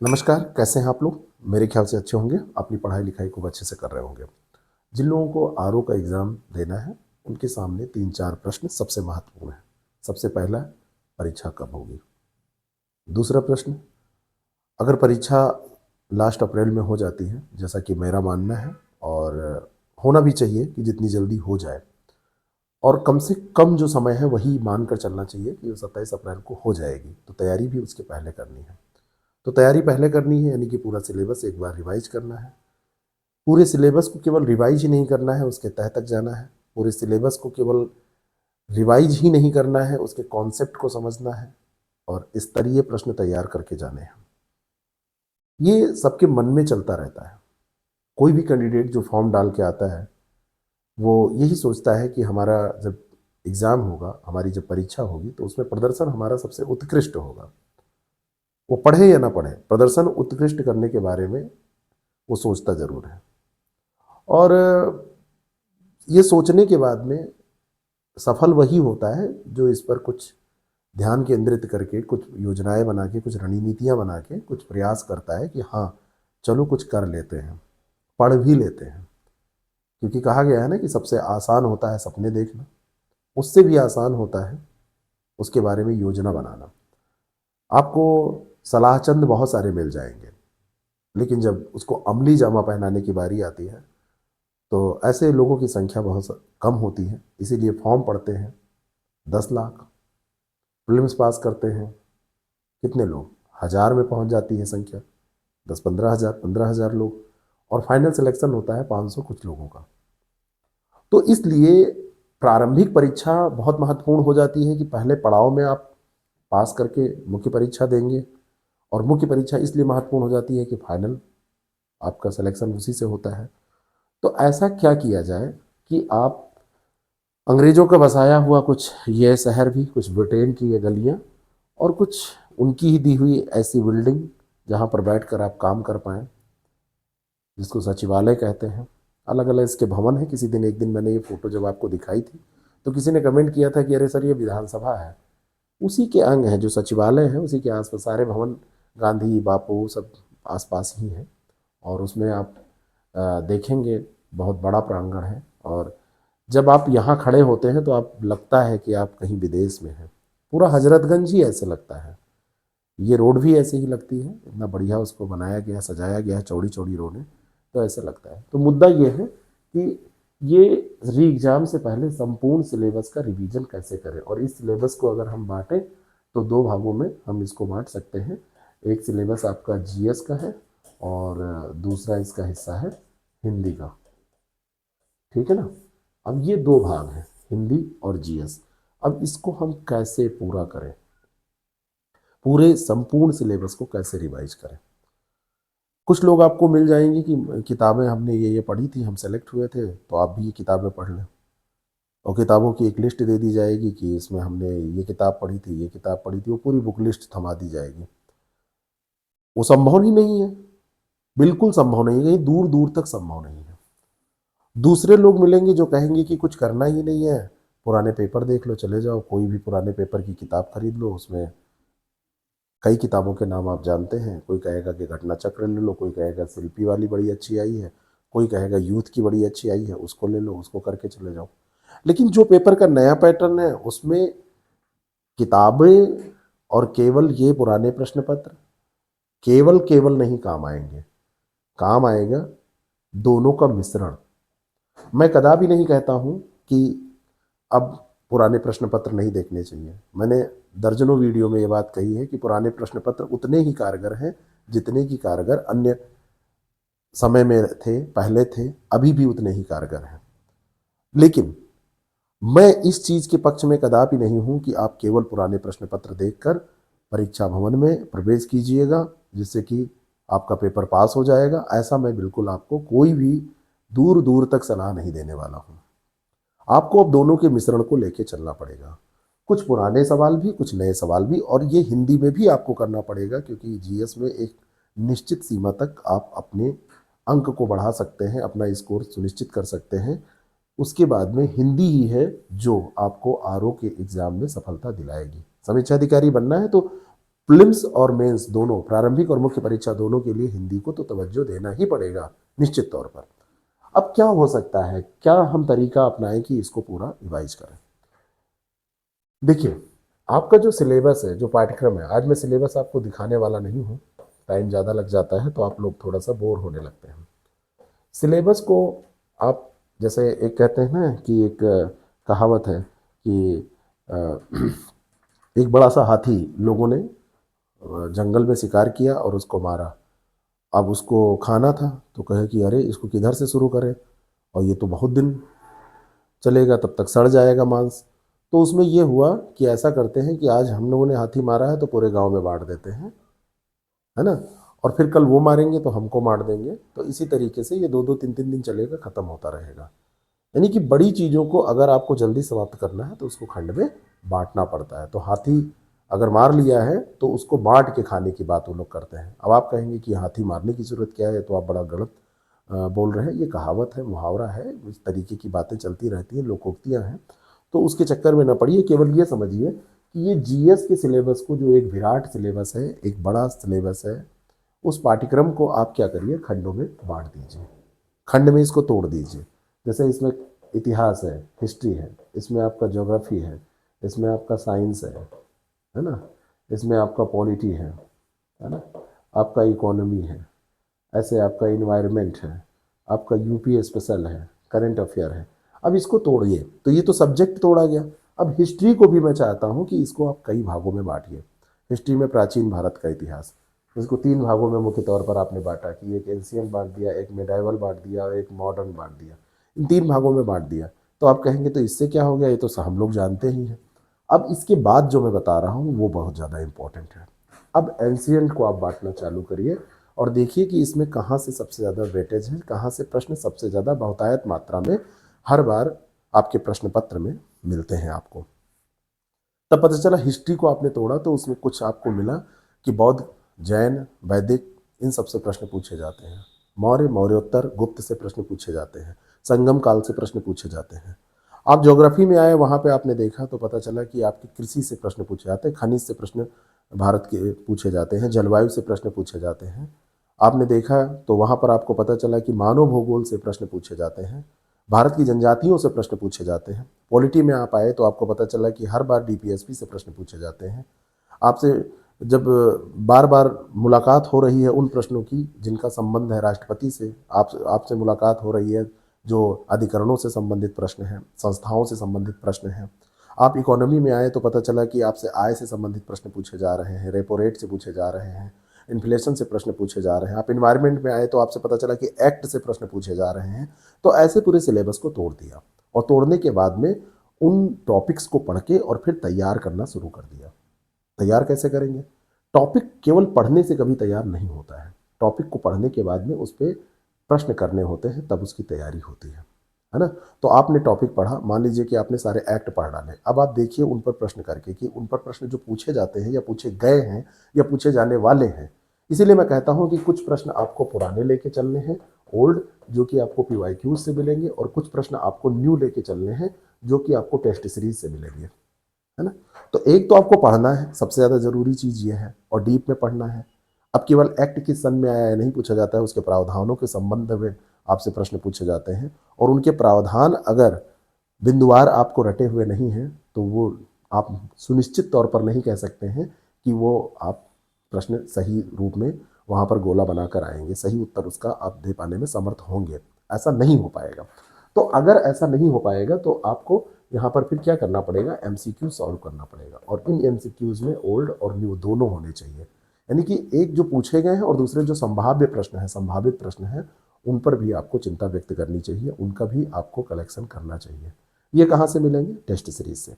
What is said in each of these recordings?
नमस्कार, कैसे हैं आप लोग? मेरे ख्याल से अच्छे होंगे, अपनी पढ़ाई लिखाई खूब अच्छे से कर रहे होंगे। जिन लोगों को आरओ का एग्ज़ाम देना है, उनके सामने 3-4 प्रश्न सबसे महत्वपूर्ण हैं। सबसे पहला, परीक्षा कब होगी? दूसरा प्रश्न, अगर परीक्षा लास्ट अप्रैल में हो जाती है, जैसा कि मेरा मानना है और होना भी चाहिए कि जितनी जल्दी हो जाए और कम से कम जो समय है वही मानकर चलना चाहिए कि वो 27 अप्रैल को हो जाएगी, तो तैयारी भी उसके पहले करनी है। तो तैयारी पहले करनी है यानी कि पूरा सिलेबस एक बार रिवाइज़ करना है। पूरे सिलेबस को केवल रिवाइज ही नहीं करना है, उसके तह तक जाना है। पूरे सिलेबस को केवल रिवाइज ही नहीं करना है, उसके कॉन्सेप्ट को समझना है और स्तरीय प्रश्न तैयार करके जाने हैं। ये सबके मन में चलता रहता है। कोई भी कैंडिडेट जो फॉर्म डाल के आता है, वो यही सोचता है कि हमारा जब एग्ज़ाम होगा, हमारी जब परीक्षा होगी, तो उसमें प्रदर्शन हमारा सबसे उत्कृष्ट होगा। वो पढ़े या ना पढ़े, प्रदर्शन उत्कृष्ट करने के बारे में वो सोचता ज़रूर है। और ये सोचने के बाद में सफल वही होता है जो इस पर कुछ ध्यान केंद्रित करके, कुछ योजनाएं बना के, कुछ रणनीतियां बना के, कुछ प्रयास करता है कि हाँ, चलो कुछ कर लेते हैं, पढ़ भी लेते हैं। क्योंकि कहा गया है ना कि सबसे आसान होता है सपने देखना, उससे भी आसान होता है उसके बारे में योजना बनाना। आपको सलाह चंद बहुत सारे मिल जाएंगे, लेकिन जब उसको अमली जामा पहनाने की बारी आती है तो ऐसे लोगों की संख्या बहुत कम होती है। इसीलिए फॉर्म पढ़ते हैं 10 लाख, प्रीलिम्स पास करते हैं कितने लोग, हजार में पहुंच जाती है संख्या, 10-15 हज़ार, 15 हज़ार लोग, और फाइनल सिलेक्शन होता है 500 कुछ लोगों का। तो इसलिए प्रारंभिक परीक्षा बहुत महत्वपूर्ण हो जाती है कि पहले पड़ाव में आप पास करके मुख्य परीक्षा देंगे, और मुख्य परीक्षा इसलिए महत्वपूर्ण हो जाती है कि फाइनल आपका सिलेक्शन उसी से होता है। तो ऐसा क्या किया जाए कि आप अंग्रेजों का बसाया हुआ कुछ ये शहर भी, कुछ ब्रिटेन की ये गलियां और कुछ उनकी ही दी हुई ऐसी बिल्डिंग जहां पर बैठकर आप काम कर पाएँ, जिसको सचिवालय कहते हैं। अलग अलग इसके भवन है। किसी दिन, एक दिन मैंने ये फोटो जब आपको दिखाई थी तो किसी ने कमेंट किया था कि अरे सर, ये विधानसभा है। उसी के अंग है जो सचिवालय है, उसी के आसपास सारे भवन, गांधी, बापू सब आसपास ही हैं। और उसमें आप देखेंगे बहुत बड़ा प्रांगण है, और जब आप यहाँ खड़े होते हैं तो आप लगता है कि आप कहीं विदेश में हैं। पूरा हजरतगंज ही ऐसे लगता है। ये रोड भी ऐसे ही लगती है, इतना बढ़िया उसको बनाया गया, सजाया गया है, चौड़ी चौड़ी रोड है, तो ऐसे लगता है। तो मुद्दा ये है कि ये री एग्जाम से पहले संपूर्ण सिलेबस का रिवीजन कैसे करें, और इस सिलेबस को अगर हम बांटें तो दो भागों में हम इसको बांट सकते हैं। एक सिलेबस आपका जीएस का है और दूसरा इसका हिस्सा है हिंदी का। ठीक है ना? अब ये दो भाग हैं, हिंदी और जीएस। अब इसको हम कैसे पूरा करें, पूरे संपूर्ण सिलेबस को कैसे रिवाइज करें? कुछ लोग आपको मिल जाएंगे कि किताबें हमने ये पढ़ी थी, हम सेलेक्ट हुए थे, तो आप भी ये किताबें पढ़ लें। और किताबों की एक लिस्ट दे दी जाएगी कि इसमें हमने ये किताब पढ़ी थी, ये किताब पढ़ी थी, वो पूरी बुक लिस्ट थमा दी जाएगी। वो संभव ही नहीं है, बिल्कुल संभव नहीं है, कहीं दूर दूर तक संभव नहीं है। दूसरे लोग मिलेंगे जो कहेंगे कि कुछ करना ही नहीं है, पुराने पेपर देख लो, चले जाओ, कोई भी पुराने पेपर की किताब खरीद लो, उसमें कई किताबों के नाम आप जानते हैं। कोई कहेगा कि घटना चक्र ले लो, कोई कहेगा शिल्पी वाली बड़ी अच्छी आई है, कोई कहेगा यूथ की बड़ी अच्छी आई है, उसको ले लो, उसको करके चले जाओ। लेकिन जो पेपर का नया पैटर्न है उसमें किताबें और केवल ये पुराने प्रश्न पत्र केवल केवल नहीं काम आएंगे, काम आएगा दोनों का मिश्रण। मैं कदापि नहीं कहता हूं कि अब पुराने प्रश्न पत्र नहीं देखने चाहिए। मैंने दर्जनों वीडियो में ये बात कही है कि पुराने प्रश्न पत्र उतने ही कारगर हैं जितने की कारगर अन्य समय में थे, पहले थे, अभी भी उतने ही कारगर हैं। लेकिन मैं इस चीज के पक्ष में कदापि नहीं हूं कि आप केवल पुराने प्रश्न पत्र देखकर परीक्षा भवन में प्रवेश कीजिएगा जिससे कि आपका पेपर पास हो जाएगा। ऐसा मैं बिल्कुल आपको कोई भी दूर दूर तक सलाह नहीं देने वाला हूं। आपको अब दोनों के मिश्रण को लेके चलना पड़ेगा, कुछ पुराने सवाल भी, कुछ नए सवाल भी, और ये हिंदी में भी आपको करना पड़ेगा क्योंकि जीएस में एक निश्चित सीमा तक आप अपने अंक को बढ़ा सकते हैं, अपना स्कोर सुनिश्चित कर सकते हैं। उसके बाद में हिंदी ही है जो आपको आरओ के एग्जाम में सफलता दिलाएगी। समीक्षा अधिकारी बनना है तो प्रीलिम्स और मेंस दोनों, प्रारंभिक और मुख्य परीक्षा दोनों के लिए हिंदी को तो तवज्जो देना ही पड़ेगा निश्चित तौर पर। अब क्या हो सकता है, क्या हम तरीका अपनाएं कि इसको पूरा रिवाइज करें? देखिए, आपका जो सिलेबस है, जो पाठ्यक्रम है, आज मैं सिलेबस आपको दिखाने वाला नहीं हूँ, टाइम ज़्यादा लग जाता है तो आप लोग थोड़ा सा बोर होने लगते हैं। सिलेबस को आप, जैसे एक कहते हैं ना कि एक कहावत है कि अ, एक बड़ा सा हाथी लोगों ने जंगल में शिकार किया और उसको मारा। अब उसको खाना था तो कहे कि अरे इसको किधर से शुरू करें, और ये तो बहुत दिन चलेगा, तब तक सड़ जाएगा मांस। तो उसमें ये हुआ कि ऐसा करते हैं कि आज हम लोगों ने हाथी मारा है तो पूरे गांव में बांट देते हैं, है ना, और फिर कल वो मारेंगे तो हमको मार देंगे। तो इसी तरीके से ये 2-2 3-3 दिन चलेगा, ख़त्म होता रहेगा। यानी कि बड़ी चीज़ों को अगर आपको जल्दी समाप्त करना है तो उसको खंड में बांटना पड़ता है। तो हाथी अगर मार लिया है तो उसको बांट के खाने की बात वो लोग करते हैं। अब आप कहेंगे कि हाथी मारने की ज़रूरत क्या है, तो आप बड़ा गलत बोल रहे हैं। ये कहावत है, मुहावरा है, इस तरीके की बातें चलती रहती हैं, लोकोक्तियाँ हैं। तो उसके चक्कर में ना पड़िए, केवल ये समझिए कि ये जीएस के सिलेबस को, जो एक विराट सिलेबस है, एक बड़ा सिलेबस है, उस पाठ्यक्रम को आप क्या करिए, खंडों में बांट दीजिए, खंड में इसको तोड़ दीजिए। जैसे इसमें इतिहास है, हिस्ट्री है, इसमें आपका ज्योग्राफी है, इसमें आपका साइंस है ना, इसमें आपका पॉलिटी है ना, आपका इकोनॉमी है, ऐसे आपका इन्वायरमेंट है, आपका यूपी स्पेशल है, करंट अफेयर है। अब इसको तोड़िए, तो ये तो सब्जेक्ट तोड़ा गया। अब हिस्ट्री को भी मैं चाहता हूँ कि इसको आप कई भागों में बांटिए। हिस्ट्री में प्राचीन भारत का इतिहास, इसको 3 भागों में मुख्य तौर पर आपने बांटा कि एक एंशियंट बांट दिया, एक मेडाइवल बांट दिया और एक मॉडर्न बांट दिया। इन 3 भागों में बांट दिया। तो आप कहेंगे तो इससे क्या हो गया, ये तो हम लोग जानते ही हैं। अब इसके बाद जो मैं बता रहा हूँ वो बहुत ज़्यादा इंपॉर्टेंट है। अब एंशियंट को आप बांटना चालू करिए और देखिए कि इसमें कहाँ से सबसे ज़्यादा वेटेज है, कहाँ से प्रश्न सबसे ज़्यादा बहुतायत मात्रा में हर बार आपके प्रश्न पत्र में मिलते हैं आपको। तब पता चला हिस्ट्री को आपने तोड़ा तो उसमें कुछ आपको मिला कि बौद्ध, जैन, वैदिक, इन सब से प्रश्न पूछे जाते हैं। मौर्य, मौर्योत्तर, गुप्त से प्रश्न पूछे जाते हैं। संगम काल से प्रश्न पूछे जाते हैं। आप ज्योग्राफी में आए, वहाँ पे आपने देखा तो पता चला कि आपकी कृषि से प्रश्न पूछे जाते हैं, खनिज से प्रश्न भारत के पूछे जाते हैं, जलवायु से प्रश्न पूछे जाते हैं। आपने देखा तो वहाँ पर आपको पता चला कि मानव भूगोल से प्रश्न पूछे जाते हैं, भारत की जनजातियों से प्रश्न पूछे जाते हैं। पॉलिटी में आप आए तो आपको पता चला कि हर बार डीपीएसपी से प्रश्न पूछे जाते हैं। आपसे जब बार बार मुलाकात हो रही है उन प्रश्नों की जिनका संबंध है राष्ट्रपति से, आपसे मुलाकात हो रही है जो अधिकरणों से संबंधित प्रश्न हैं, संस्थाओं से संबंधित प्रश्न हैं। आप इकोनॉमी में आए तो पता चला कि आपसे आय से संबंधित प्रश्न पूछे जा रहे हैं, रेपो रेट से पूछे जा रहे हैं, इन्फ्लेशन से प्रश्न पूछे जा रहे हैं। आप इन्वायरमेंट में आए तो आपसे पता चला कि एक्ट से प्रश्न पूछे जा रहे हैं। तो ऐसे पूरे सिलेबस को तोड़ दिया और तोड़ने के बाद में उन टॉपिक्स को पढ़ के और फिर तैयार करना शुरू कर दिया। तैयार कैसे करेंगे? टॉपिक केवल पढ़ने से कभी तैयार नहीं होता है। टॉपिक को पढ़ने के बाद में उस पर प्रश्न करने होते हैं, तब उसकी तैयारी होती है ना। तो आपने टॉपिक पढ़ा, मान लीजिए कि आपने सारे एक्ट पढ़ डाले। अब आप देखिए उन पर प्रश्न करके कि उन पर प्रश्न जो पूछे जाते हैं या पूछे गए हैं या पूछे जाने वाले हैं। इसीलिए मैं कहता हूं कि कुछ प्रश्न आपको पुराने लेके चलने हैं, ओल्ड, जो कि आपको पीवाईक्यूज से मिलेंगे, और कुछ प्रश्न आपको न्यू लेके चलने हैं जो कि आपको टेस्ट सीरीज से मिलेंगे, है ना। तो एक तो आपको पढ़ना है, सबसे ज़्यादा ज़रूरी चीज़ ये है, और डीप में पढ़ना है। अब केवल एक्ट किस सन में आया है नहीं पूछा जाता है, उसके प्रावधानों के संबंध में आपसे प्रश्न पूछे जाते हैं। और उनके प्रावधान अगर बिंदुवार आपको रटे हुए नहीं हैं तो वो आप सुनिश्चित तौर पर नहीं कह सकते हैं कि वो आप प्रश्न सही रूप में वहाँ पर गोला बनाकर आएंगे, सही उत्तर उसका आप दे पाने में समर्थ होंगे। ऐसा नहीं हो पाएगा। तो अगर ऐसा नहीं हो पाएगा तो आपको यहाँ पर फिर क्या करना पड़ेगा, एमसीक्यू सॉल्व करना पड़ेगा। और इन एमसीक्यूज में ओल्ड और न्यू दोनों होने चाहिए। यानी कि एक जो पूछे गए हैं और दूसरे जो संभाव्य प्रश्न है, संभावित प्रश्न है, उन पर भी आपको चिंता व्यक्त करनी चाहिए, उनका भी आपको कलेक्शन करना चाहिए। ये कहाँ से मिलेंगे? टेस्ट सीरीज से।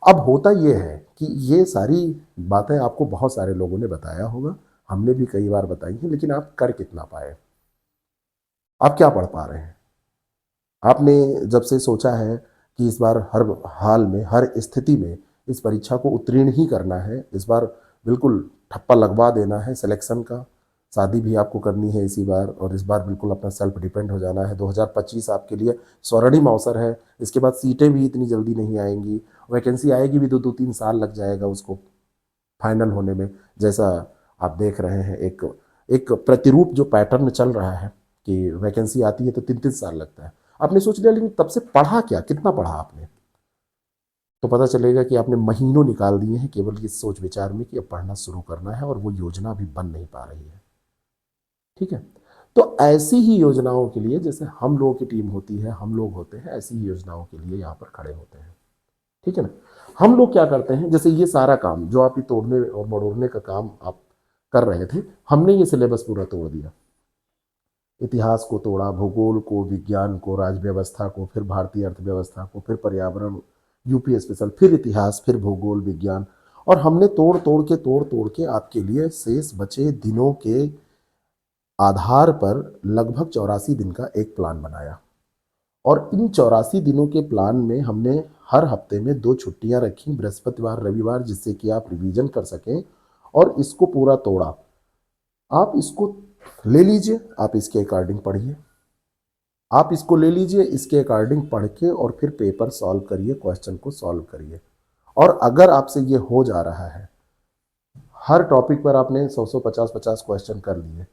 अब होता ये है कि ये सारी बातें आपको बहुत सारे लोगों ने बताया होगा, हमने भी कई बार बताई हैं, लेकिन आप कर कितना पाए? आप क्या पढ़ पा रहे हैं? आपने जब से सोचा है कि इस बार हर हाल में, हर स्थिति में इस परीक्षा को उत्तीर्ण ही करना है, इस बार बिल्कुल ठप्पा लगवा देना है सिलेक्शन का, शादी भी आपको करनी है इसी बार, और इस बार बिल्कुल अपना सेल्फ डिपेंड हो जाना है। 2025 आपके लिए स्वर्णिम अवसर है। इसके बाद सीटें भी इतनी जल्दी नहीं आएंगी, वैकेंसी आएगी भी 2-3 साल लग जाएगा उसको फाइनल होने में, जैसा आप देख रहे हैं एक एक प्रतिरूप जो पैटर्न चल रहा है कि वैकेंसी आती है तो 3-3 साल लगता है। आपने सोच लिया, लेकिन तब से पढ़ा क्या, कितना पढ़ा आपने, तो पता चलेगा कि आपने महीनों निकाल दिए हैं केवल इस सोच विचार में कि अब पढ़ना शुरू करना है, और वो योजना अभी बन नहीं पा रही है। ठीक है, तो ऐसी ही योजनाओं के लिए, जैसे हम लोगों की टीम होती है, हम लोग होते हैं, ऐसी ही योजनाओं के लिए यहाँ पर खड़े होते हैं। ठीक है ना। हम लोग क्या करते हैं, जैसे ये सारा काम जो आप ये तोड़ने और मड़ोड़ने का काम आप कर रहे थे, हमने ये सिलेबस पूरा तोड़ दिया। इतिहास को तोड़ा, भूगोल को, विज्ञान को, राज व्यवस्था को, फिर भारतीय अर्थव्यवस्था को, फिर पर्यावरण, यूपी स्पेशल, फिर इतिहास, फिर भूगोल, विज्ञान, और हमने तोड़ तोड़ के आपके लिए शेष बचे दिनों के आधार पर लगभग 84 दिन का एक प्लान बनाया। और इन 84 दिनों के प्लान में हमने हर हफ्ते में 2 छुट्टियां रखी, बृहस्पतिवार रविवार, जिससे कि आप रिवीजन कर सकें, और इसको पूरा तोड़ा। आप इसको ले लीजिए, आप इसके अकॉर्डिंग पढ़िए, आप इसको ले लीजिए, इसके अकॉर्डिंग पढ़ के और फिर पेपर सॉल्व करिए, क्वेश्चन को सॉल्व करिए। और अगर आपसे ये हो जा रहा है, हर टॉपिक पर आपने 100 50 क्वेश्चन कर लिए,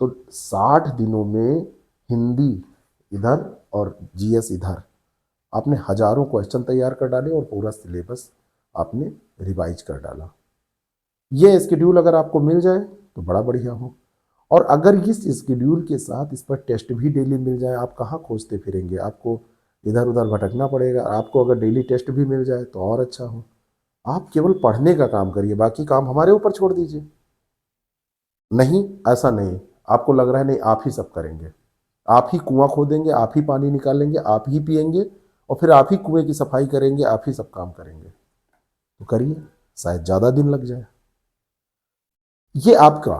तो 60 दिनों में हिंदी इधर और जीएस इधर आपने हजारों क्वेश्चन तैयार कर डाले और पूरा सिलेबस आपने रिवाइज कर डाला। ये स्केड्यूल अगर आपको मिल जाए तो बड़ा बढ़िया हो, और अगर इस स्केड्यूल के साथ इस पर टेस्ट भी डेली मिल जाए, आप कहाँ खोजते फिरेंगे, आपको इधर उधर भटकना पड़ेगा। आपको अगर डेली टेस्ट भी मिल जाए तो और अच्छा हो। आप केवल पढ़ने का काम करिए, बाकी काम हमारे ऊपर छोड़ दीजिए। नहीं, ऐसा नहीं, आपको लग रहा है नहीं आप ही सब करेंगे, आप ही कुआं खोदेंगे, आप ही पानी निकालेंगे, आप ही पिएंगे, और फिर आप ही कुएं की सफाई करेंगे, आप ही सब काम करेंगे, तो करिए, शायद ज़्यादा दिन लग जाए। ये आपका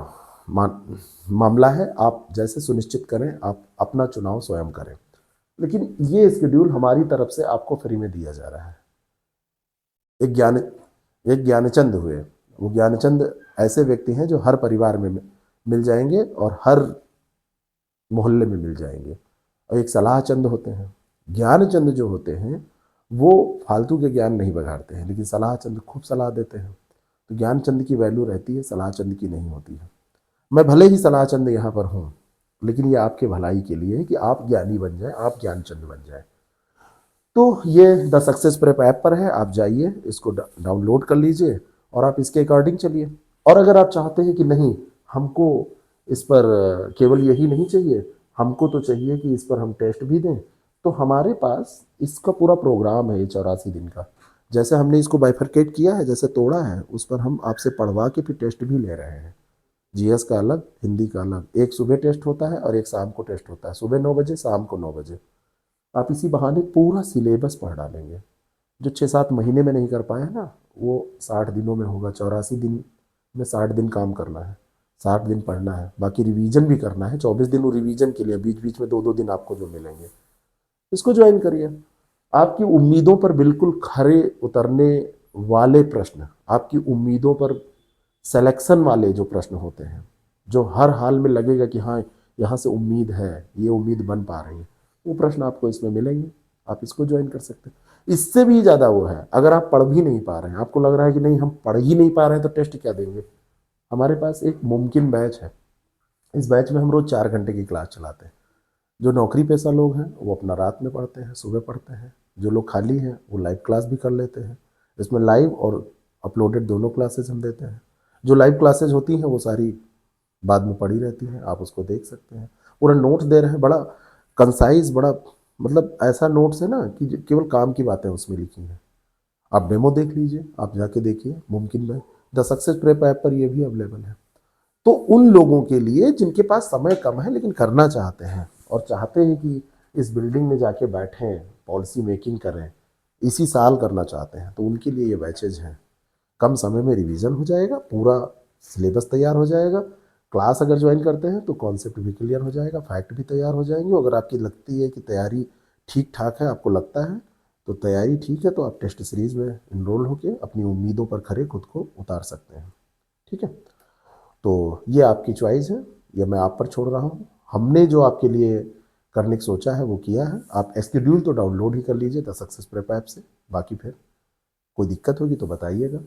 मामला है, आप जैसे सुनिश्चित करें, आप अपना चुनाव स्वयं करें। लेकिन ये स्केड्यूल हमारी तरफ से आपको फ्री में दिया जा रहा है। एक ज्ञानचंद हुए, वो ज्ञानचंद ऐसे व्यक्ति हैं जो हर परिवार में मिल जाएंगे और हर मोहल्ले में मिल जाएंगे। और एक सलाह चंद होते हैं। ज्ञानचंद जो होते हैं वो फालतू के ज्ञान नहीं बघाड़ते हैं, लेकिन सलाह चंद खूब सलाह देते हैं। तो ज्ञानचंद की वैल्यू रहती है, सलाह चंद की नहीं होती है। मैं भले ही सलाह चंद यहाँ पर हूँ, लेकिन ये आपके भलाई के लिए है कि आप ज्ञानी बन जाए, आप ज्ञानचंद बन जाए। तो ये द सक्सेस प्रेप ऐप पर है, आप जाइए, इसको डाउनलोड कर लीजिए और आप इसके अकॉर्डिंग चलिए। और अगर आप चाहते हैं कि नहीं, हमको इस पर केवल यही नहीं चाहिए, हमको तो चाहिए कि इस पर हम टेस्ट भी दें, तो हमारे पास इसका पूरा प्रोग्राम है, ये 84 दिन का। जैसे हमने इसको बाइफरकेट किया है, जैसे तोड़ा है, उस पर हम आपसे पढ़वा के फिर टेस्ट भी ले रहे हैं। जीएस का अलग, हिंदी का अलग, एक सुबह टेस्ट होता है और एक शाम को टेस्ट होता है, सुबह 9 बजे, शाम को 9 बजे। आप इसी बहाने पूरा सिलेबस पढ़ डालेंगे। जो 6-7 महीने में नहीं कर पाए ना, वो 60 दिनों में होगा। 84 दिन में 60 दिन काम करना है, 60 दिन पढ़ना है, बाकी रिवीजन भी करना है। 24 दिन वो रिवीजन के लिए, बीच बीच में 2-2 दिन आपको जो मिलेंगे, इसको ज्वाइन करिए। आपकी उम्मीदों पर बिल्कुल खरे उतरने वाले प्रश्न, आपकी उम्मीदों पर सिलेक्शन वाले जो प्रश्न होते हैं, जो हर हाल में लगेगा कि हाँ यहाँ से उम्मीद है, ये उम्मीद बन पा रही है, वो प्रश्न आपको इसमें मिलेंगे। आप इसको ज्वाइन कर सकते हैं। इससे भी ज़्यादा वो है, अगर आप पढ़ भी नहीं पा रहे हैं, आपको लग रहा है कि नहीं हम पढ़ ही नहीं पा रहे हैं, तो टेस्ट क्या देंगे। हमारे पास एक मुमकिन बैच है। इस बैच में हम रोज़ 4 घंटे की क्लास चलाते हैं। जो नौकरी पेशा लोग हैं वो अपना रात में पढ़ते हैं, सुबह पढ़ते हैं। जो लोग खाली हैं वो लाइव क्लास भी कर लेते हैं। इसमें लाइव और अपलोडेड दोनों क्लासेज हम देते हैं। जो लाइव क्लासेज होती हैं वो सारी बाद में पड़ी रहती हैं, आप उसको देख सकते हैं। पूरा नोट्स दे रहे हैं, बड़ा कंसाइज, बड़ा मतलब ऐसा नोट्स है ना कि केवल काम की बातें उसमें लिखी हैं। आप डेमो देख लीजिए, आप जाके देखिए, मुमकिन है। द सक्सेस प्रेप ऐप पर ये भी अवेलेबल है। तो उन लोगों के लिए जिनके पास समय कम है लेकिन करना चाहते हैं, और चाहते हैं कि इस बिल्डिंग में जाके बैठें, पॉलिसी मेकिंग करें, इसी साल करना चाहते हैं, तो उनके लिए ये बैचेज हैं। कम समय में रिवीजन हो जाएगा, पूरा सिलेबस तैयार हो जाएगा। क्लास अगर ज्वाइन करते हैं तो कॉन्सेप्ट भी क्लियर हो जाएगा, फैक्ट भी तैयार हो जाएंगे। अगर आपकी लगती है कि तैयारी ठीक ठाक है, आपको लगता है तो तैयारी ठीक है, तो आप टेस्ट सीरीज़ में इनरोल होकर अपनी उम्मीदों पर खरे खुद को उतार सकते हैं। ठीक है, तो ये आपकी चॉइस है, ये मैं आप पर छोड़ रहा हूँ। हमने जो आपके लिए करने की सोचा है वो किया है। आप स्केड्यूल तो डाउनलोड ही कर लीजिए द सक्सेस प्रेप ऐप से। बाकी फिर कोई दिक्कत होगी तो बताइएगा,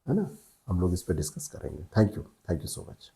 है ना। हम लोग इस पर डिस्कस करेंगे। Thank you so much.